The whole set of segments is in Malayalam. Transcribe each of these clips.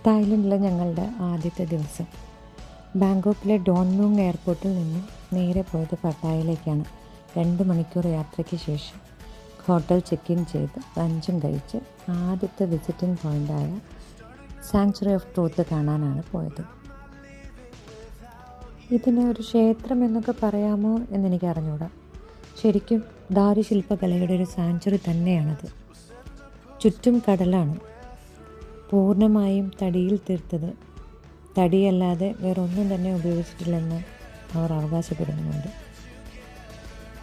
തായ്ലൻഡിലെ ഞങ്ങളുടെ ആദ്യത്തെ ദിവസം. ബാങ്കോക്കിലെ ഡോൺമുങ് എയർപോർട്ടിൽ നിന്നും നേരെ പോയത് പട്ടായയിലേക്കാണ്. 2 മണിക്കൂർ യാത്രയ്ക്ക് ശേഷം ഹോട്ടൽ ചെക്ക് ഇൻ ചെയ്ത് ലഞ്ചും കഴിച്ച് ആദ്യത്തെ വിസിറ്റിംഗ് പോയിൻ്റായ സാങ്ച്വറി ഓഫ് ട്രൂത്ത് കാണാനാണ് പോയത്. ഇതിനെ ഒരു ക്ഷേത്രം എന്നൊക്കെ പറയാമോ എന്നെനിക്ക് അറിഞ്ഞൂടാ. ശരിക്കും ദാരുശില്പകലയുടെ ഒരു സാങ്ച്വറി തന്നെയാണത്. ചുറ്റും കടലാണ്. പൂർണ്ണമായും തടിയിൽ തീർത്തത്. തടിയല്ലാതെ വേറൊന്നും തന്നെ ഉപയോഗിച്ചിട്ടില്ലെന്ന് അവർ അവകാശപ്പെടുന്നുണ്ട്.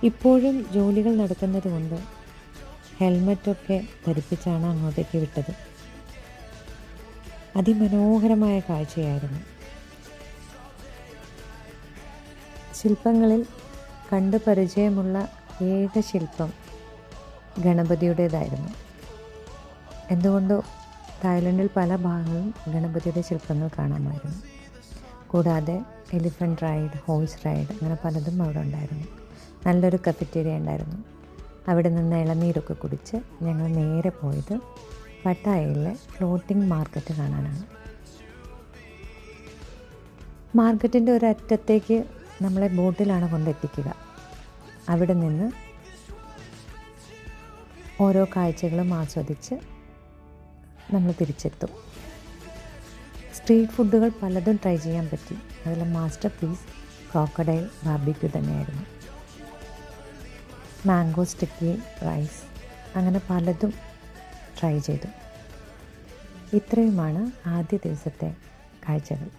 ഇപ്പോഴും ജോലികൾ നടക്കുന്നത് കൊണ്ട് ഹെൽമറ്റൊക്കെ ധരിപ്പിച്ചാണ് അങ്ങോട്ടേക്ക് വിട്ടത്. അതിമനോഹരമായ കാഴ്ചയായിരുന്നു. ശില്പങ്ങളിൽ കണ്ടു പരിചയമുള്ള ഏക ശില്പം ഗണപതിയുടേതായിരുന്നു. എന്തുകൊണ്ടോ തായ്ലൻഡിൽ പല ഭാഗങ്ങളും ഗണപതിയുടെ ശില്പങ്ങൾ കാണാമായിരുന്നു. കൂടാതെ എലിഫൻ്റ് റൈഡ്, ഹോഴ്സ് റൈഡ്, അങ്ങനെ പലതും അവിടെ ഉണ്ടായിരുന്നു. നല്ലൊരു കഫറ്റേരിയ ഉണ്ടായിരുന്നു. അവിടെ നിന്ന് ഇളനീരൊക്കെ കുടിച്ച് ഞങ്ങൾ നേരെ പോയത് പട്ടായയിലെ ഫ്ലോട്ടിംഗ് മാർക്കറ്റ് കാണാനാണ്. മാർക്കറ്റിൻ്റെ ഒരറ്റത്തേക്ക് നമ്മളെ ബോട്ടിലാണ് കൊണ്ടെത്തിക്കുക. അവിടെ നിന്ന് ഓരോ കാഴ്ചകളും ആസ്വദിച്ച് നമ്മൾ തിരിച്ചെത്തും. സ്ട്രീറ്റ് ഫുഡുകൾ പലതും ട്രൈ ചെയ്യാൻ പറ്റി. അതിൽ മാസ്റ്റർ പീസ് ക്രോക്കഡൈൽ ബാർബിക്യൂ തന്നെയായിരുന്നു. മാംഗോ സ്റ്റിക്കി റൈസ്, അങ്ങനെ പലതും ട്രൈ ചെയ്തു. ഇത്രയുമാണ് ആദ്യ ദിവസത്തെ കാഴ്ചകൾ.